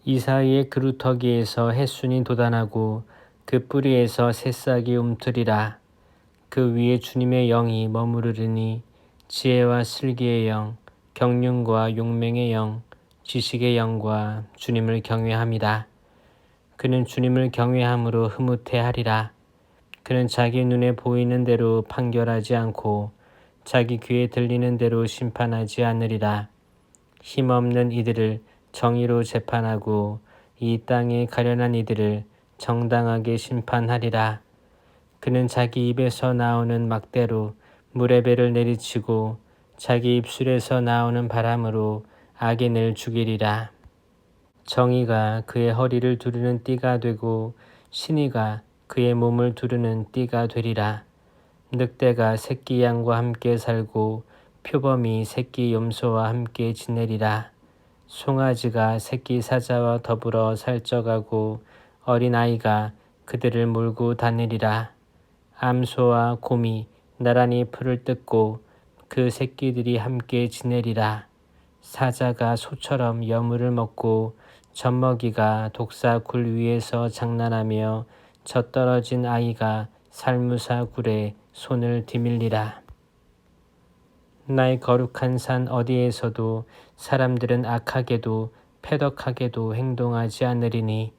이사이의 그루터기에서 햇순이 돋아나고 그 뿌리에서 새싹이 움트리라. 그 위에 주님의 영이 머무르리니 지혜와 슬기의 영, 경륜과 용맹의 영, 지식의 영과 주님을 경외함이다. 그는 주님을 경외함으로 흐뭇해하리라. 그는 자기 눈에 보이는 대로 판결하지 않고 자기 귀에 들리는 대로 심판하지 않으리라. 힘없는 이들을 정의로 재판하고 이 땅에 가련한 이들을 정당하게 심판하리라. 그는 자기 입에서 나오는 막대로 물의 배를 내리치고 자기 입술에서 나오는 바람으로 악인을 죽이리라. 정의가 그의 허리를 두르는 띠가 되고 신의가 그의 몸을 두르는 띠가 되리라. 늑대가 새끼 양과 함께 살고 표범이 새끼 염소와 함께 지내리라. 송아지가 새끼 사자와 더불어 살쪄가고 어린아이가 그들을 몰고 다니리라. 암소와 곰이 나란히 풀을 뜯고 그 새끼들이 함께 지내리라. 사자가 소처럼 여물을 먹고 젖먹이가 독사 굴 위에서 장난하며 젖떨어진 아이가 살무사 굴에 손을 디밀리라. 나의 거룩한 산 어디에서도 사람들은 악하게도 패덕하게도 행동하지 않으리니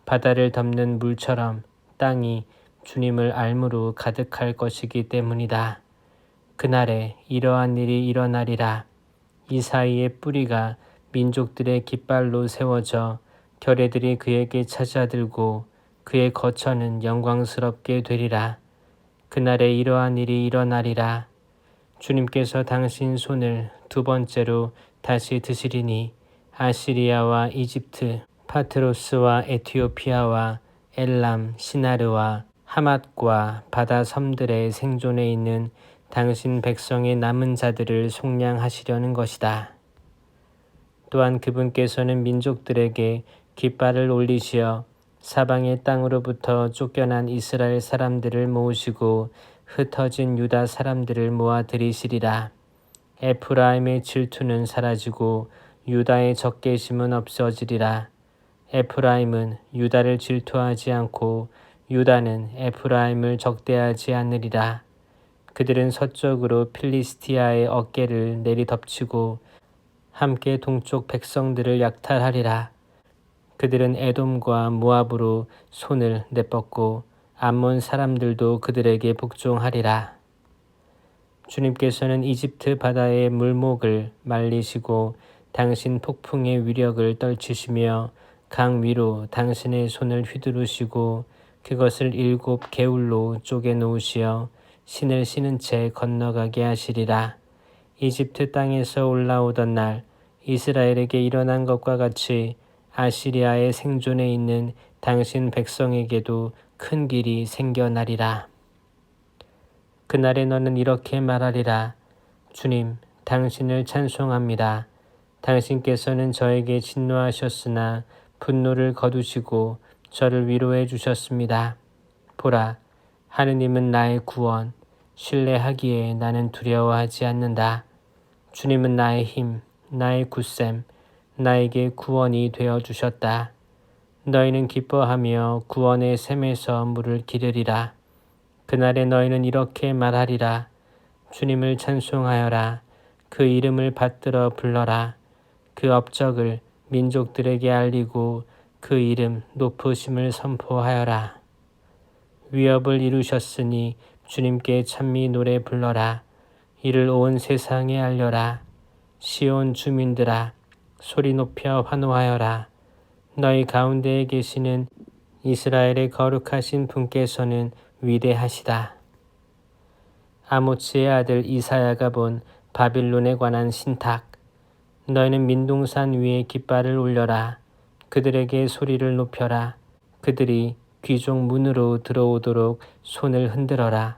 바다를 덮는 물처럼 땅이 주님을 알므로 가득할 것이기 때문이다. 그날에 이러한 일이 일어나리라. 이사이의 뿌리가 민족들의 깃발로 세워져 결의들이 그에게 찾아들고 그의 거처는 영광스럽게 되리라. 그날에 이러한 일이 일어나리라. 주님께서 당신 손을 두 번째로 다시 드시리니 아시리아와 이집트, 파트로스와 에티오피아와 엘람, 시나르와 하맛과 바다 섬들의 생존에 있는 당신 백성의 남은 자들을 속량하시려는 것이다. 또한 그분께서는 민족들에게 깃발을 올리시어 사방의 땅으로부터 쫓겨난 이스라엘 사람들을 모으시고 흩어진 유다 사람들을 모아 들이시리라. 에프라임의 질투는 사라지고 유다의 적개심은 없어지리라. 에프라임은 유다를 질투하지 않고 유다는 에프라임을 적대하지 않으리라. 그들은 서쪽으로 필리스티아의 어깨를 내리덮치고 함께 동쪽 백성들을 약탈하리라. 그들은 에돔과 모압으로 손을 내뻗고 암몬 사람들도 그들에게 복종하리라. 주님께서는 이집트 바다의 물목을 말리시고 당신 폭풍의 위력을 떨치시며 강 위로 당신의 손을 휘두르시고 그것을 7 개울로 쪼개 놓으시어 신을 신은 채 건너가게 하시리라. 이집트 땅에서 올라오던 날 이스라엘에게 일어난 것과 같이 아시리아의 생존에 있는 당신 백성에게도 큰 길이 생겨나리라. 그날에 너는 이렇게 말하리라. 주님, 당신을 찬송합니다. 당신께서는 저에게 진노하셨으나 분노를 거두시고 저를 위로해 주셨습니다. 보라, 하느님은 나의 구원, 신뢰하기에 나는 두려워하지 않는다. 주님은 나의 힘, 나의 굳셈, 나에게 구원이 되어 주셨다. 너희는 기뻐하며 구원의 샘에서 물을 기르리라. 그날에 너희는 이렇게 말하리라. 주님을 찬송하여라. 그 이름을 받들어 불러라. 그 업적을 민족들에게 알리고 그 이름 높으심을 선포하여라. 위업을 이루셨으니 주님께 찬미 노래 불러라. 이를 온 세상에 알려라. 시온 주민들아, 소리 높여 환호하여라. 너희 가운데에 계시는 이스라엘의 거룩하신 분께서는 위대하시다. 아모츠의 아들 이사야가 본 바빌론에 관한 신탁. 너희는 민둥산 위에 깃발을 올려라. 그들에게 소리를 높여라. 그들이 귀족 문으로 들어오도록 손을 흔들어라.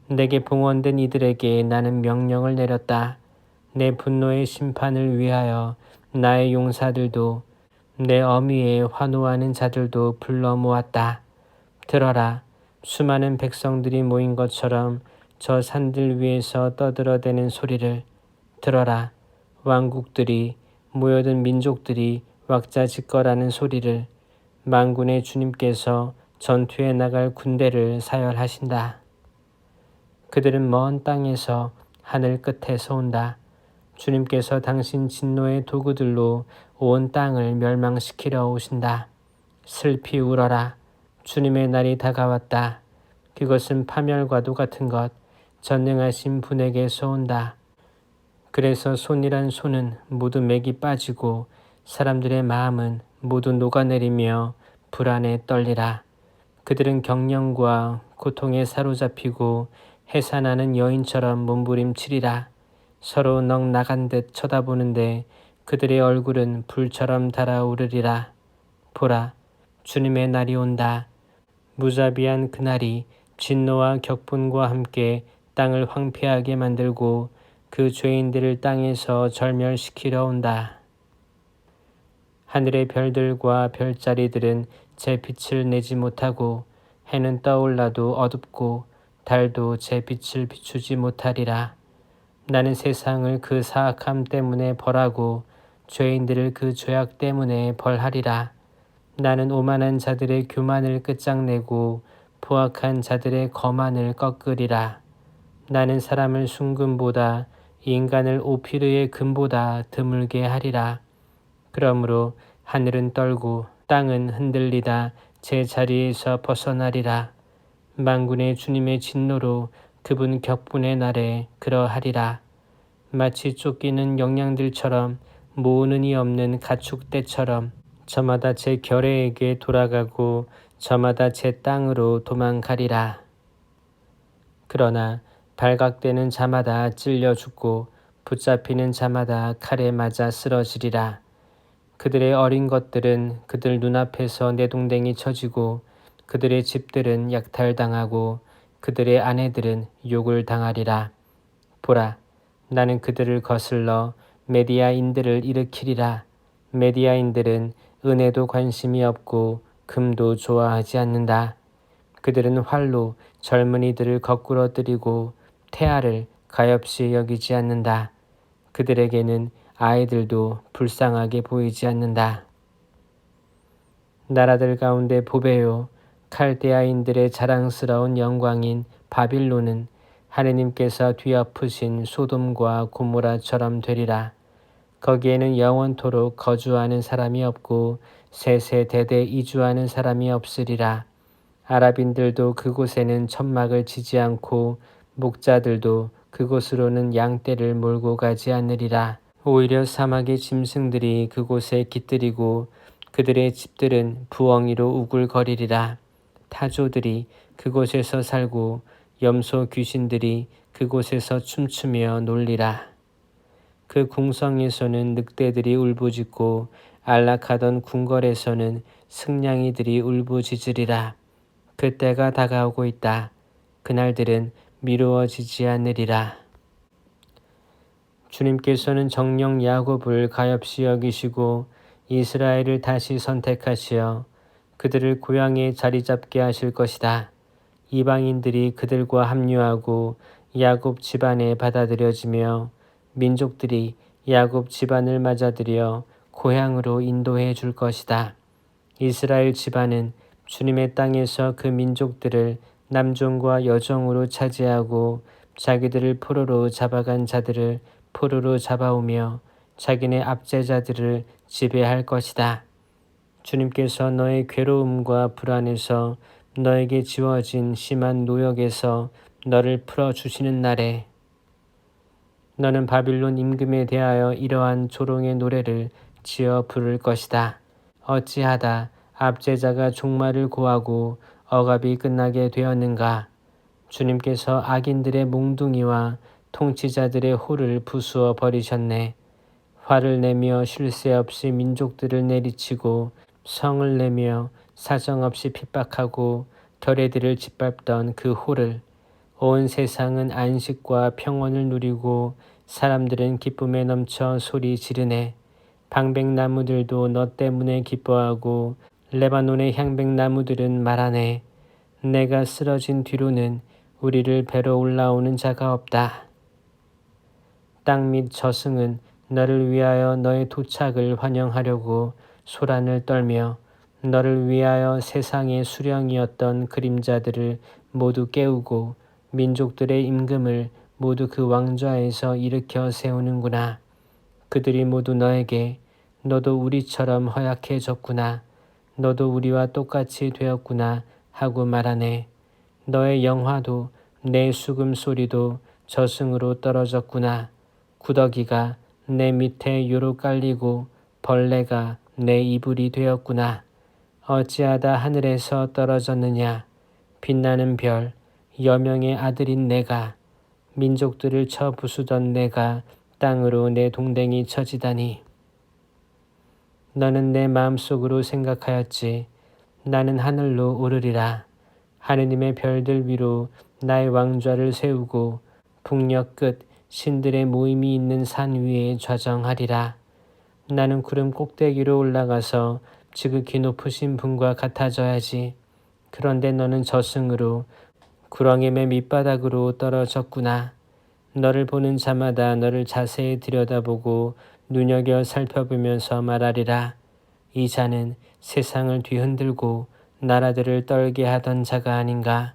내게 봉헌된 이들에게 나는 명령을 내렸다. 내 분노의 심판을 위하여 나의 용사들도 내 어미에 환호하는 자들도 불러 모았다. 들어라. 수많은 백성들이 모인 것처럼 저 산들 위에서 떠들어대는 소리를 들어라. 왕국들이 모여든 민족들이 왁자지껄하는 소리를 만군의 주님께서 전투에 나갈 군대를 사열하신다. 그들은 먼 땅에서 하늘 끝에서 온다. 주님께서 당신 진노의 도구들로 온 땅을 멸망시키러 오신다. 슬피 울어라. 주님의 날이 다가왔다. 그것은 파멸과도 같은 것, 전능하신 분에게서 온다. 그래서 손이란 손은 모두 맥이 빠지고 사람들의 마음은 모두 녹아내리며 불안에 떨리라. 그들은 경련과 고통에 사로잡히고 해산하는 여인처럼 몸부림치리라. 서로 넋 나간 듯 쳐다보는데 그들의 얼굴은 불처럼 달아오르리라. 보라, 주님의 날이 온다. 무자비한 그날이 진노와 격분과 함께 땅을 황폐하게 만들고 그 죄인들을 땅에서 절멸시키러 온다. 하늘의 별들과 별자리들은 제 빛을 내지 못하고 해는 떠올라도 어둡고 달도 제 빛을 비추지 못하리라. 나는 세상을 그 사악함 때문에 벌하고 죄인들을 그 죄악 때문에 벌하리라. 나는 오만한 자들의 교만을 끝장내고 포악한 자들의 거만을 꺾으리라. 나는 사람을 순금보다 인간을 오피르의 금보다 드물게 하리라. 그러므로 하늘은 떨고 땅은 흔들리다 제 자리에서 벗어나리라. 만군의 주님의 진노로 그분 격분의 날에 그러하리라. 마치 쫓기는 영양들처럼 모으는 이 없는 가축떼처럼 저마다 제 결의에게 돌아가고 저마다 제 땅으로 도망가리라. 그러나 발각되는 자마다 찔려 죽고 붙잡히는 자마다 칼에 맞아 쓰러지리라. 그들의 어린 것들은 그들 눈앞에서 내동댕이 쳐지고 그들의 집들은 약탈당하고 그들의 아내들은 욕을 당하리라. 보라, 나는 그들을 거슬러 메디아인들을 일으키리라. 메디아인들은 은혜도 관심이 없고 금도 좋아하지 않는다. 그들은 활로 젊은이들을 거꾸로 때리고 태아를 가엾이 여기지 않는다. 그들에게는 아이들도 불쌍하게 보이지 않는다. 나라들 가운데 보배요, 칼데아인들의 자랑스러운 영광인 바빌론은 하느님께서 뒤엎으신 소돔과 고모라처럼 되리라. 거기에는 영원토록 거주하는 사람이 없고 세세대대 이주하는 사람이 없으리라. 아랍인들도 그곳에는 천막을 치지 않고 목자들도 그곳으로는 양떼를 몰고 가지 않으리라. 오히려 사막의 짐승들이 그곳에 깃들이고 그들의 집들은 부엉이로 우글거리리라. 타조들이 그곳에서 살고 염소 귀신들이 그곳에서 춤추며 놀리라. 그 궁성에서는 늑대들이 울부짖고 안락하던 궁궐에서는 승냥이들이 울부짖으리라. 그때가 다가오고 있다. 그날들은 미루어지지 않으리라. 주님께서는 정령 야곱을 가엾이 여기시고 이스라엘을 다시 선택하시어 그들을 고향에 자리 잡게 하실 것이다. 이방인들이 그들과 합류하고 야곱 집안에 받아들여지며 민족들이 야곱 집안을 맞아들여 고향으로 인도해 줄 것이다. 이스라엘 집안은 주님의 땅에서 그 민족들을 남종과 여종으로 차지하고 자기들을 포로로 잡아간 자들을 포로로 잡아오며 자기네 압제자들을 지배할 것이다. 주님께서 너의 괴로움과 불안에서 너에게 지워진 심한 노역에서 너를 풀어주시는 날에 너는 바빌론 임금에 대하여 이러한 조롱의 노래를 지어 부를 것이다. 어찌하다 압제자가 종말을 고하고 억압이 끝나게 되었는가. 주님께서 악인들의 몽둥이와 통치자들의 호를 부수어 버리셨네. 화를 내며 쉴 새 없이 민족들을 내리치고 성을 내며 사정없이 핍박하고 결례들을 짓밟던 그 호를 온 세상은 안식과 평온을 누리고 사람들은 기쁨에 넘쳐 소리 지르네. 방백나무들도 너 때문에 기뻐하고 레바논의 향백나무들은 말하네. 내가 쓰러진 뒤로는 우리를 뵈러 올라오는 자가 없다. 땅 및 저승은 너를 위하여 너의 도착을 환영하려고 소란을 떨며 너를 위하여 세상의 수령이었던 그림자들을 모두 깨우고 민족들의 임금을 모두 그 왕좌에서 일으켜 세우는구나. 그들이 모두 너에게 너도 우리처럼 허약해졌구나. 너도 우리와 똑같이 되었구나 하고 말하네. 너의 영화도 내 수금 소리도 저승으로 떨어졌구나. 구더기가 내 밑에 요로 깔리고 벌레가 내 이불이 되었구나. 어찌하다 하늘에서 떨어졌느냐. 빛나는 별, 여명의 아들인 내가, 민족들을 쳐 부수던 내가 땅으로 내 동댕이 쳐지다니. 너는 내 마음속으로 생각하였지. 나는 하늘로 오르리라. 하느님의 별들 위로 나의 왕좌를 세우고 북녘 끝 신들의 모임이 있는 산 위에 좌정하리라. 나는 구름 꼭대기로 올라가서 지극히 높으신 분과 같아져야지. 그런데 너는 저승으로 구렁임의 밑바닥으로 떨어졌구나. 너를 보는 자마다 너를 자세히 들여다보고 눈여겨 살펴보면서 말하리라. 이 자는 세상을 뒤흔들고 나라들을 떨게 하던 자가 아닌가.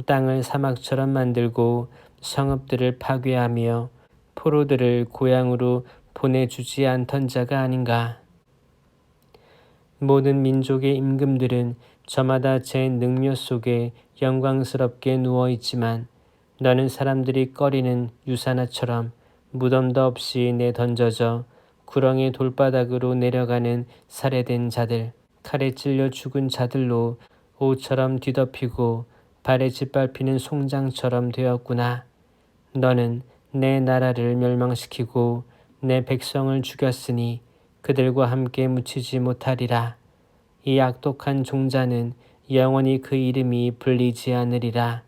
땅을 사막처럼 만들고 성읍들을 파괴하며 포로들을 고향으로 보내주지 않던 자가 아닌가. 모든 민족의 임금들은 저마다 제 능력 속에 영광스럽게 누워있지만 너는 사람들이 꺼리는 유산화처럼 무덤도 없이 내던져져 구렁의 돌바닥으로 내려가는 살해된 자들, 칼에 찔려 죽은 자들로 옷처럼 뒤덮이고 발에 짓밟히는 송장처럼 되었구나. 너는 내 나라를 멸망시키고 내 백성을 죽였으니 그들과 함께 묻히지 못하리라. 이 악독한 종자는 영원히 그 이름이 불리지 않으리라.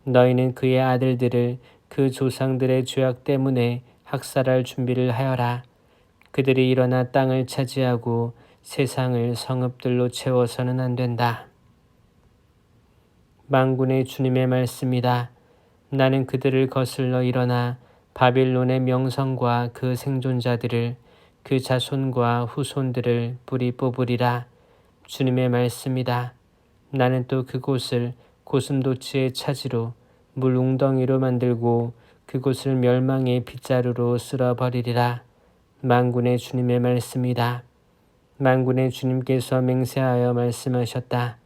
너희는 그의 아들들을 그 조상들의 죄악 때문에 학살할 준비를 하여라. 그들이 일어나 땅을 차지하고 세상을 성읍들로 채워서는 안 된다. 만군의 주님의 말씀이다. 나는 그들을 거슬러 일어나 바빌론의 명성과 그 생존자들을 그 자손과 후손들을 뿌리 뽑으리라. 주님의 말씀이다. 나는 또 그곳을 고슴도치의 차지로 물 웅덩이로 만들고 그곳을 멸망의 빗자루로 쓸어버리리라. 만군의 주님의 말씀이다. 만군의 주님께서 맹세하여 말씀하셨다.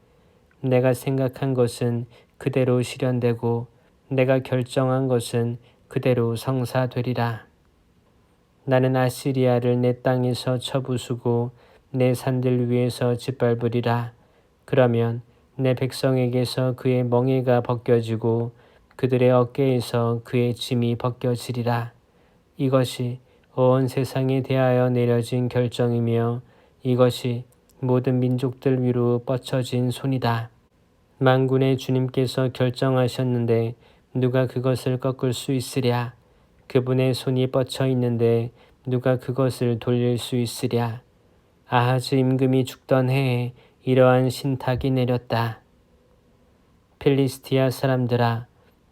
내가 생각한 것은 그대로 실현되고 내가 결정한 것은 그대로 성사되리라. 나는 아시리아를 내 땅에서 쳐부수고 내 산들 위에서 짓밟으리라. 그러면 내 백성에게서 그의 멍에가 벗겨지고 그들의 어깨에서 그의 짐이 벗겨지리라. 이것이 온 세상에 대하여 내려진 결정이며 이것이 모든 민족들 위로 뻗쳐진 손이다. 만군의 주님께서 결정하셨는데 누가 그것을 꺾을 수 있으랴. 그분의 손이 뻗쳐 있는데 누가 그것을 돌릴 수 있으랴. 아하즈 임금이 죽던 해에 이러한 신탁이 내렸다. 필리스티아 사람들아,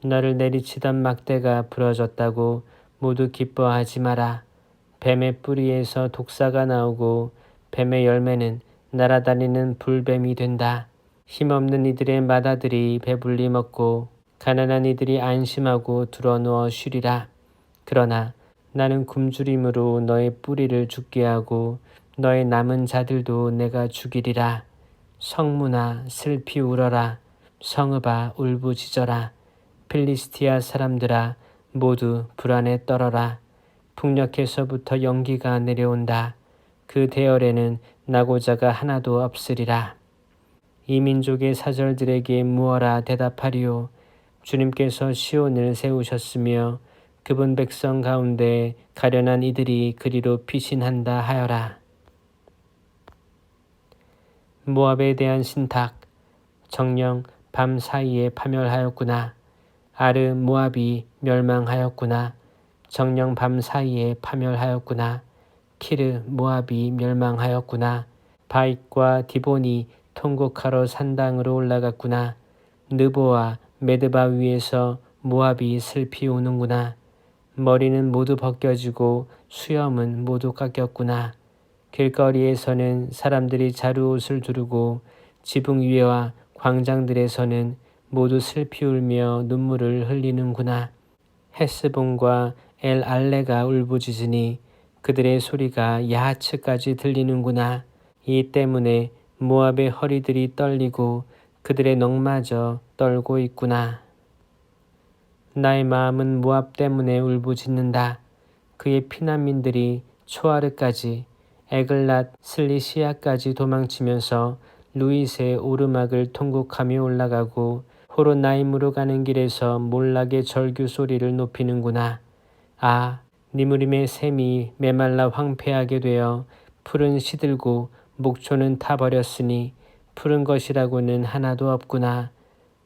너를 내리치던 막대가 부러졌다고 모두 기뻐하지 마라. 뱀의 뿌리에서 독사가 나오고 뱀의 열매는 날아다니는 불뱀이 된다. 힘없는 이들의 맏아들이 배불리 먹고 가난한 이들이 안심하고 드러누워 쉬리라. 그러나 나는 굶주림으로 너의 뿌리를 죽게 하고 너의 남은 자들도 내가 죽이리라. 성문아 슬피 울어라. 성읍아 울부짖어라. 필리스티아 사람들아 모두 불안에 떨어라. 북녘에서부터 연기가 내려온다. 그 대열에는 나고자가 하나도 없으리라. 이 민족의 사절들에게 무어라 대답하리요. 주님께서 시온을 세우셨으며 그분 백성 가운데 가련한 이들이 그리로 피신한다 하여라. 모압에 대한 신탁. 정녕 밤 사이에 파멸하였구나. 아르 모압이 멸망하였구나. 정녕 밤 사이에 파멸하였구나. 키르 모압이 멸망하였구나. 바익과 디본이 통곡하러 산당으로 올라갔구나. 느보와 메드바 위에서 모압이 슬피 우는구나. 머리는 모두 벗겨지고 수염은 모두 깎였구나. 길거리에서는 사람들이 자루옷을 두르고 지붕 위와 광장들에서는 모두 슬피 울며 눈물을 흘리는구나. 헤스본과 엘 알레가 울부짖으니 그들의 소리가 야하츠까지 들리는구나. 이 때문에 모압의 허리들이 떨리고 그들의 넋마저 떨고 있구나. 나의 마음은 모압 때문에 울부짖는다. 그의 피난민들이 초아르까지 에글랏 슬리시아까지 도망치면서 루잇의 오르막을 통곡하며 올라가고 호로나임으로 가는 길에서 몰락의 절규 소리를 높이는구나. 아, 니무림의 샘이 메말라 황폐하게 되어 풀은 시들고 목초는 타버렸으니 푸른 것이라고는 하나도 없구나.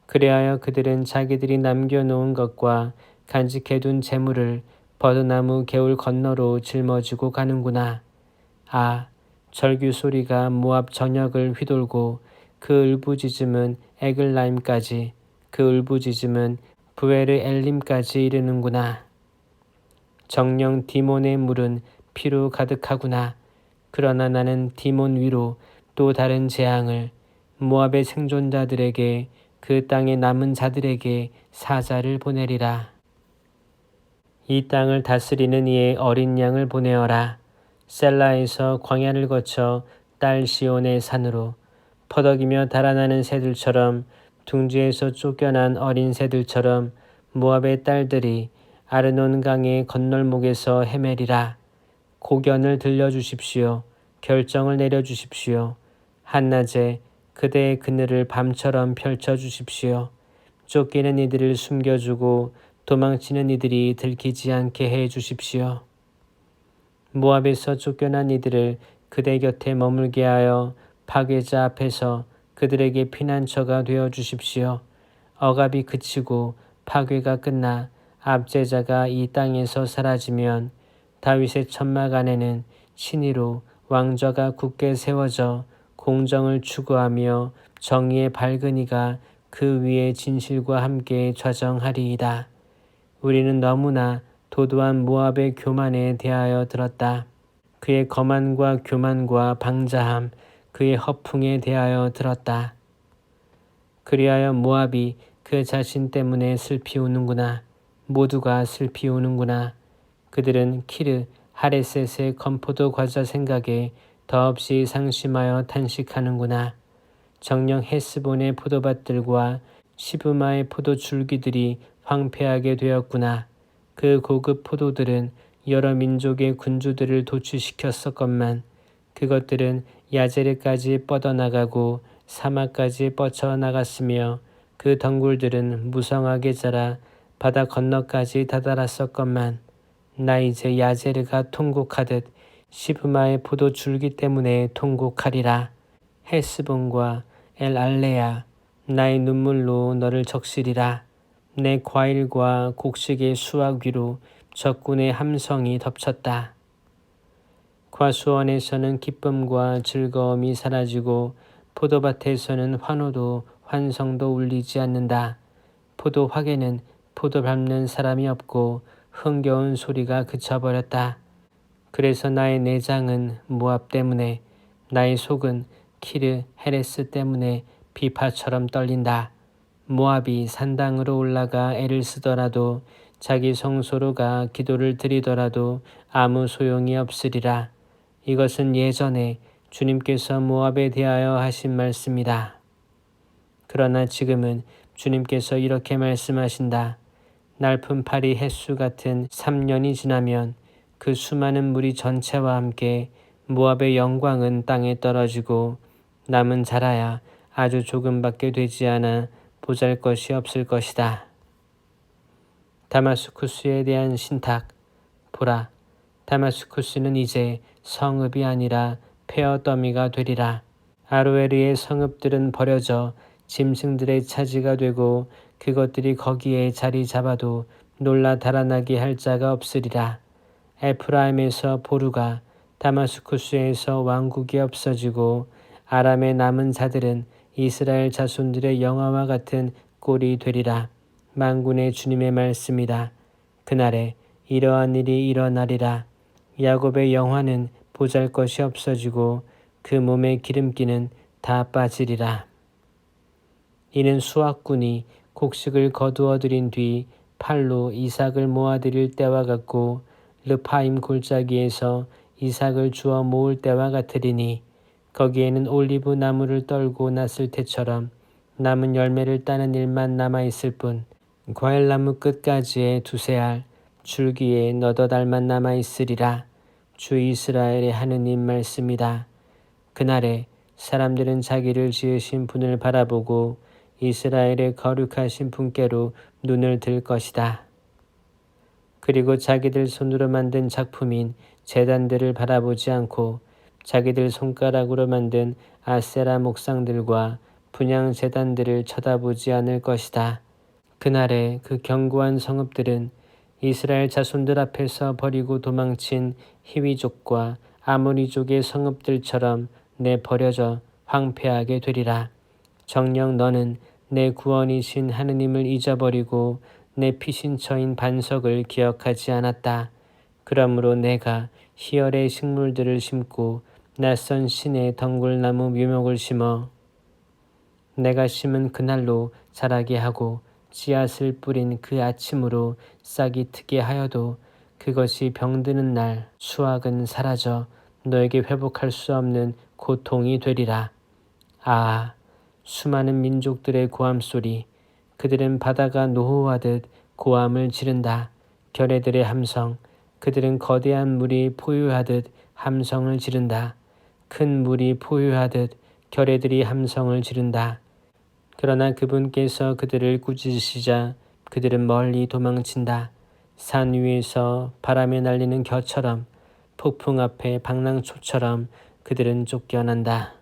그리하여 그들은 자기들이 남겨놓은 것과 간직해둔 재물을 버드나무 개울 건너로 짊어지고 가는구나. 아, 절규 소리가 모압 전역을 휘돌고 그 울부짖음은 에글라임까지, 그 울부짖음은 부에르 엘림까지 이르는구나. 정령 디몬의 물은 피로 가득하구나. 그러나 나는 디몬 위로 또 다른 재앙을, 모압의 생존자들에게, 그 땅에 남은 자들에게 사자를 보내리라. 이 땅을 다스리는 이의 어린 양을 보내어라. 셀라에서 광야를 거쳐 딸 시온의 산으로 퍼덕이며 달아나는 새들처럼, 둥지에서 쫓겨난 어린 새들처럼 모압의 딸들이 아르논 강의 건널목에서 헤매리라. 고견을 들려주십시오. 결정을 내려주십시오. 한낮에 그대의 그늘을 밤처럼 펼쳐주십시오. 쫓기는 이들을 숨겨주고 도망치는 이들이 들키지 않게 해주십시오. 모압에서 쫓겨난 이들을 그대 곁에 머물게 하여 파괴자 앞에서 그들에게 피난처가 되어주십시오. 억압이 그치고 파괴가 끝나 압제자가 이 땅에서 사라지면 다윗의 천막 안에는 신의로 왕좌가 굳게 세워져 공정을 추구하며 정의의 발근이가 그 위에 진실과 함께 좌정하리이다. 우리는 너무나 도도한 모압의 교만에 대하여 들었다. 그의 거만과 교만과 방자함, 그의 허풍에 대하여 들었다. 그리하여 모압이 그 자신 때문에 슬피 우는구나. 모두가 슬피 우는구나. 그들은 키르 하레셋의 건포도 과자 생각에 더없이 상심하여 탄식하는구나. 정녕 헤스본의 포도밭들과 시브마의 포도 줄기들이 황폐하게 되었구나. 그 고급 포도들은 여러 민족의 군주들을 도취시켰었건만 그것들은 야제르까지 뻗어나가고 사막까지 뻗쳐나갔으며 그 덩굴들은 무성하게 자라 바다 건너까지 다다랐었건만 나 이제 야제르가 통곡하듯 시브마의 포도 줄기 때문에 통곡하리라. 헤스본과 엘 알레야, 나의 눈물로 너를 적시리라. 내 과일과 곡식의 수확 위로 적군의 함성이 덮쳤다. 과수원에서는 기쁨과 즐거움이 사라지고 포도밭에서는 환호도 환성도 울리지 않는다. 포도 화개는 포도 밟는 사람이 없고 흥겨운 소리가 그쳐버렸다. 그래서 나의 내장은 모압 때문에, 나의 속은 키르 헤레스 때문에 비파처럼 떨린다. 모압이 산당으로 올라가 애를 쓰더라도 자기 성소로가 기도를 드리더라도 아무 소용이 없으리라. 이것은 예전에 주님께서 모압에 대하여 하신 말씀이다. 그러나 지금은 주님께서 이렇게 말씀하신다. 날품 파리 햇수 같은 3년이 지나면 그 수많은 무리 전체와 함께 모압의 영광은 땅에 떨어지고 남은 자라야 아주 조금밖에 되지 않아 보잘것이 없을 것이다. 다마스쿠스에 대한 신탁. 보라, 다마스쿠스는 이제 성읍이 아니라 폐허 더미가 되리라. 아로에르의 성읍들은 버려져 짐승들의 차지가 되고 그것들이 거기에 자리 잡아도 놀라 달아나게 할 자가 없으리라. 에프라임에서 보루가, 다마스쿠스에서 왕국이 없어지고 아람의 남은 자들은 이스라엘 자손들의 영화와 같은 꼴이 되리라. 만군의 주님의 말씀이다. 그날에 이러한 일이 일어나리라. 야곱의 영화는 보잘것이 없어지고 그 몸의 기름기는 다 빠지리라. 이는 수확꾼이 곡식을 거두어 들인 뒤 팔로 이삭을 모아들일 때와 같고 르파임 골짜기에서 이삭을 주워 모을 때와 같으리니 거기에는 올리브 나무를 떨고 났을 때처럼 남은 열매를 따는 일만 남아있을 뿐 과일나무 끝가지에 두세 알 줄기에 너덧 알만 남아있으리라. 주 이스라엘의 하느님 말씀이다. 그날에 사람들은 자기를 지으신 분을 바라보고 이스라엘의 거룩하신 분께로 눈을 들 것이다. 그리고 자기들 손으로 만든 작품인 제단들을 바라보지 않고 자기들 손가락으로 만든 아세라 목상들과 분향 제단들을 쳐다보지 않을 것이다. 그날에 그 견고한 성읍들은 이스라엘 자손들 앞에서 버리고 도망친 히위족과 아모리족의 성읍들처럼 내버려져 황폐하게 되리라. 정녕 너는 내 구원이신 하느님을 잊어버리고 내 피신처인 반석을 기억하지 않았다. 그러므로 내가 희열의 식물들을 심고 낯선 신의 덩굴나무 묘목을 심어 내가 심은 그날로 자라게 하고 씨앗을 뿌린 그 아침으로 싹이 트게 하여도 그것이 병드는 날 수확은 사라져 너에게 회복할 수 없는 고통이 되리라. 아, 수많은 민족들의 고함 소리. 그들은 바다가 노호하듯 고함을 지른다. 결의들의 함성. 그들은 거대한 물이 포효하듯 함성을 지른다. 큰 물이 포효하듯 결의들이 함성을 지른다. 그러나 그분께서 그들을 꾸짖으시자 그들은 멀리 도망친다. 산 위에서 바람에 날리는 겨처럼 폭풍 앞에 방랑초처럼 그들은 쫓겨난다.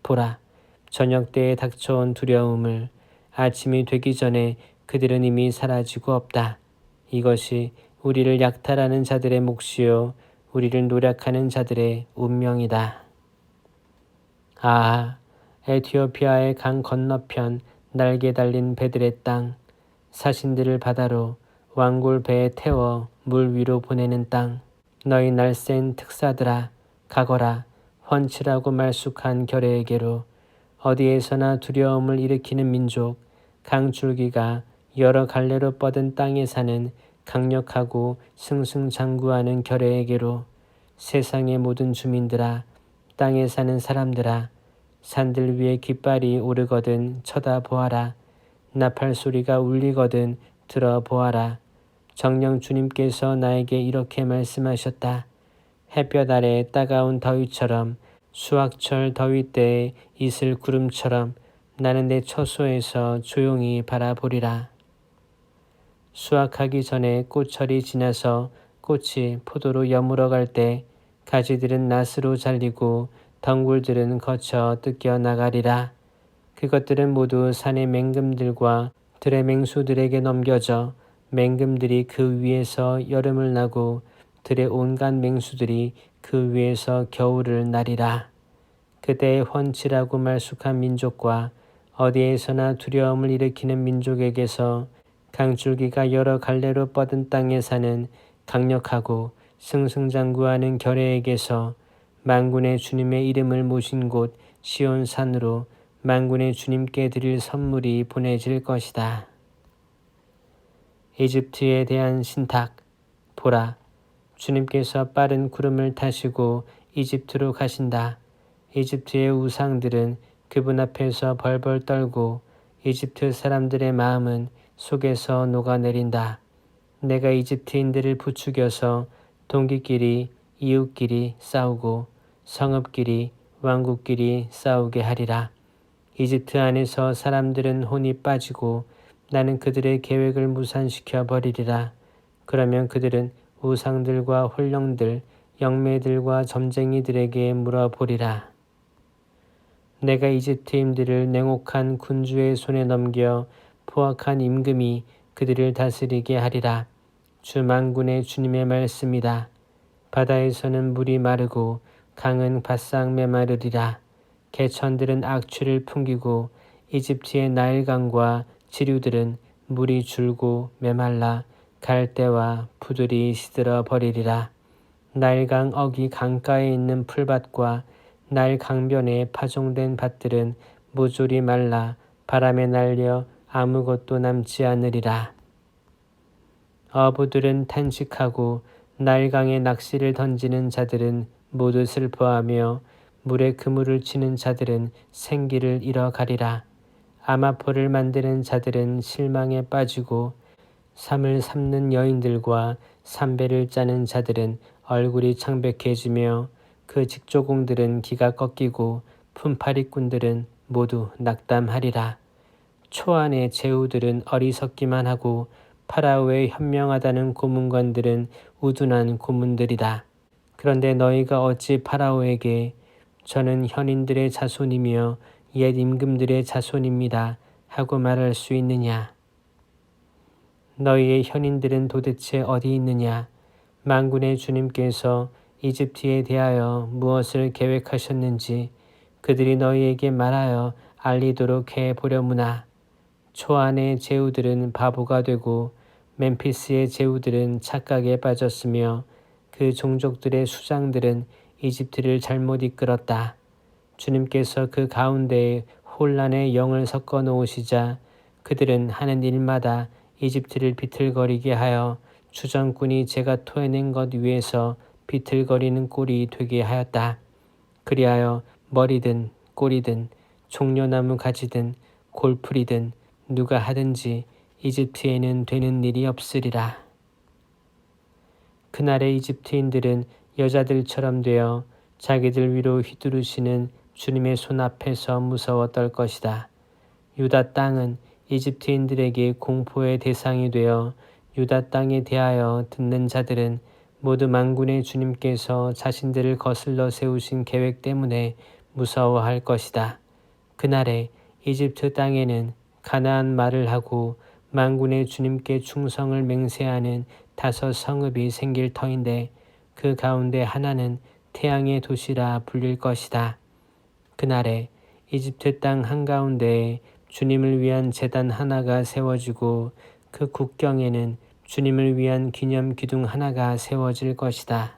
보라, 저녁 때에 닥쳐온 두려움을 아침이 되기 전에 그들은 이미 사라지고 없다. 이것이 우리를 약탈하는 자들의 몫이요 우리를 노략하는 자들의 운명이다. 아, 에티오피아의 강 건너편 날개 달린 배들의 땅, 사신들을 바다로 왕골 배에 태워 물 위로 보내는 땅, 너희 날쌘 특사들아 가거라. 훤칠하고 말쑥한 결의에게로. 어디에서나 두려움을 일으키는 민족, 강줄기가 여러 갈래로 뻗은 땅에 사는 강력하고 승승장구하는 결의에게로. 세상의 모든 주민들아, 땅에 사는 사람들아, 산들 위에 깃발이 오르거든 쳐다보아라. 나팔 소리가 울리거든 들어보아라. 정녕 주님께서 나에게 이렇게 말씀하셨다. 햇볕 아래 따가운 더위처럼 수확철 더위 때에 이슬 구름처럼 나는 내 처소에서 조용히 바라보리라. 수확하기 전에 꽃철이 지나서 꽃이 포도로 여물어 갈 때 가지들은 낫으로 잘리고 덩굴들은 거쳐 뜯겨 나가리라. 그것들은 모두 산의 맹금들과 들의 맹수들에게 넘겨져 맹금들이 그 위에서 여름을 나고 들의 온갖 맹수들이 그 위에서 겨울을 나리라. 그때의 훤칠하고 말쑥한 민족과 어디에서나 두려움을 일으키는 민족에게서 강줄기가 여러 갈래로 뻗은 땅에 사는 강력하고 승승장구하는 결의에게서 만군의 주님의 이름을 모신 곳 시온산으로 만군의 주님께 드릴 선물이 보내질 것이다. 이집트에 대한 신탁. 보라, 주님께서 빠른 구름을 타시고 이집트로 가신다. 이집트의 우상들은 그분 앞에서 벌벌 떨고 이집트 사람들의 마음은 속에서 녹아내린다. 내가 이집트인들을 부추겨서 동기끼리 이웃끼리 싸우고 성읍끼리 왕국끼리 싸우게 하리라. 이집트 안에서 사람들은 혼이 빠지고 나는 그들의 계획을 무산시켜 버리리라. 그러면 그들은 우상들과 홀령들, 영매들과 점쟁이들에게 물어보리라. 내가 이집트인들을 냉혹한 군주의 손에 넘겨 포악한 임금이 그들을 다스리게 하리라. 주 만군의 주님의 말씀이다. 바다에서는 물이 마르고 강은 바싹 메마르리라. 개천들은 악취를 풍기고 이집트의 나일강과 지류들은 물이 줄고 메말라 갈대와 푸들이 시들어 버리리라. 나일강 어기 강가에 있는 풀밭과 나일 강변에 파종된 밭들은 모조리 말라 바람에 날려 아무것도 남지 않으리라. 어부들은 탄식하고 나일강에 낚시를 던지는 자들은 모두 슬퍼하며 물에 그물을 치는 자들은 생기를 잃어가리라. 아마포를 만드는 자들은 실망에 빠지고 삼을 삶는 여인들과 삼배를 짜는 자들은 얼굴이 창백해지며 그 직조공들은 기가 꺾이고 품팔이꾼들은 모두 낙담하리라. 초안의 제후들은 어리석기만 하고 파라오의 현명하다는 고문관들은 우둔한 고문들이다. 그런데 너희가 어찌 파라오에게 저는 현인들의 자손이며 옛 임금들의 자손입니다 하고 말할 수 있느냐? 너희의 현인들은 도대체 어디 있느냐? 만군의 주님께서 이집트에 대하여 무엇을 계획하셨는지 그들이 너희에게 말하여 알리도록 해보려무나. 초안의 제후들은 바보가 되고 멤피스의 제후들은 착각에 빠졌으며 그 종족들의 수장들은 이집트를 잘못 이끌었다. 주님께서 그 가운데에 혼란의 영을 섞어 놓으시자 그들은 하는 일마다 이집트를 비틀거리게 하여 주정꾼이 제가 토해낸 것 위에서 비틀거리는 꼴이 되게 하였다. 그리하여 머리든 꼬리든 종려나무 가지든 골풀이든 누가 하든지 이집트에는 되는 일이 없으리라. 그날의 이집트인들은 여자들처럼 되어 자기들 위로 휘두르시는 주님의 손 앞에서 무서워 떨 것이다. 유다 땅은 이집트인들에게 공포의 대상이 되어 유다 땅에 대하여 듣는 자들은 모두 만군의 주님께서 자신들을 거슬러 세우신 계획 때문에 무서워할 것이다. 그날에 이집트 땅에는 가나안 말을 하고 만군의 주님께 충성을 맹세하는 5 성읍이 생길 터인데 그 가운데 하나는 태양의 도시라 불릴 것이다. 그날에 이집트 땅 한가운데에 주님을 위한 제단 하나가 세워지고 그 국경에는 주님을 위한 기념 기둥 하나가 세워질 것이다.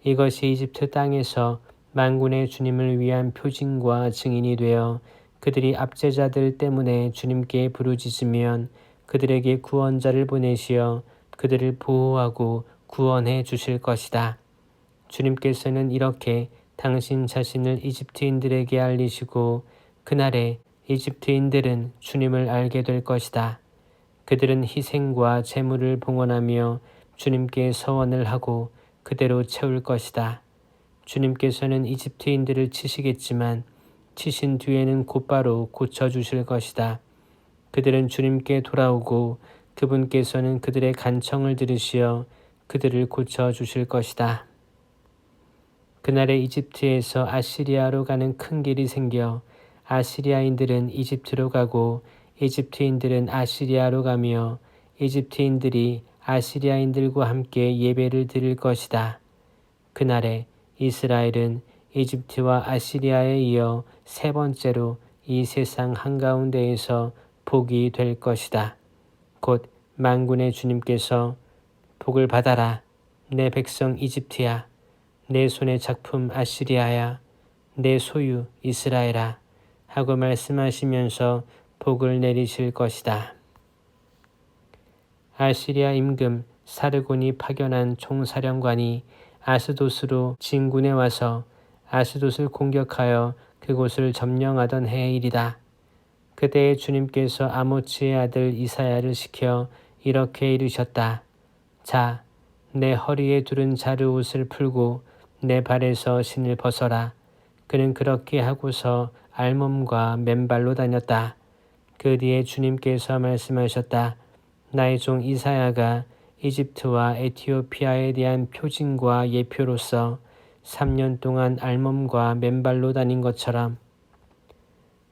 이것이 이집트 땅에서 만군의 주님을 위한 표징과 증인이 되어 그들이 압제자들 때문에 주님께 부르짖으면 그들에게 구원자를 보내시어 그들을 보호하고 구원해 주실 것이다. 주님께서는 이렇게 당신 자신을 이집트인들에게 알리시고 그날에 이집트인들은 주님을 알게 될 것이다. 그들은 희생과 제물을 봉헌하며 주님께 서원을 하고 그대로 채울 것이다. 주님께서는 이집트인들을 치시겠지만 치신 뒤에는 곧바로 고쳐주실 것이다. 그들은 주님께 돌아오고 그분께서는 그들의 간청을 들으시어 그들을 고쳐주실 것이다. 그날에 이집트에서 아시리아로 가는 큰 길이 생겨 아시리아인들은 이집트로 가고 이집트인들은 아시리아로 가며 이집트인들이 아시리아인들과 함께 예배를 드릴 것이다. 그날에 이스라엘은 이집트와 아시리아에 이어 3번째로 이 세상 한가운데에서 복이 될 것이다. 곧 만군의 주님께서 복을 받아라. 내 백성 이집트야. 내 손의 작품 아시리아야. 내 소유 이스라엘아. 하고 말씀하시면서 복을 내리실 것이다. 아시리아 임금 사르곤이 파견한 총사령관이 아스돗으로 진군해 와서 아스돗을 공격하여 그곳을 점령하던 해의 일이다. 그때에 주님께서 아모츠의 아들 이사야를 시켜 이렇게 이르셨다. 자, 내 허리에 두른 자루 옷을 풀고 내 발에서 신을 벗어라. 그는 그렇게 하고서 알몸과 맨발로 다녔다. 그 뒤에 주님께서 말씀하셨다. 나의 종 이사야가 이집트와 에티오피아에 대한 표징과 예표로서 3년 동안 알몸과 맨발로 다닌 것처럼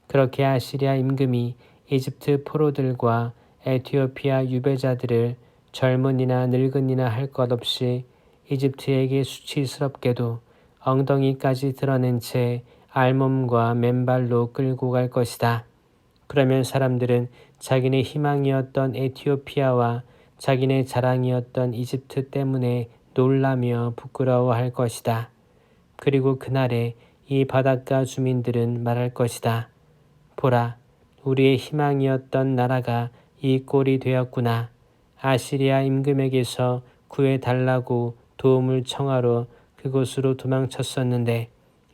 그렇게 아시리아 임금이 이집트 포로들과 에티오피아 유배자들을 젊은이나 늙은이나 할 것 없이 이집트에게 수치스럽게도 엉덩이까지 드러낸 채 알몸과 맨발로 끌고 갈 것이다. 그러면 사람들은 자기네 희망이었던 에티오피아와 자기네 자랑이었던 이집트 때문에 놀라며 부끄러워할 것이다. 그리고 그날에 이 바닷가 주민들은 말할 것이다. 보라, 우리의 희망이었던 나라가 이 꼴이 되었구나. 아시리아 임금에게서 구해달라고 도움을 청하러 그곳으로 도망쳤었는데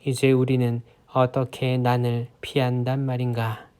이제 우리는 어떻게 난을 피한단 말인가.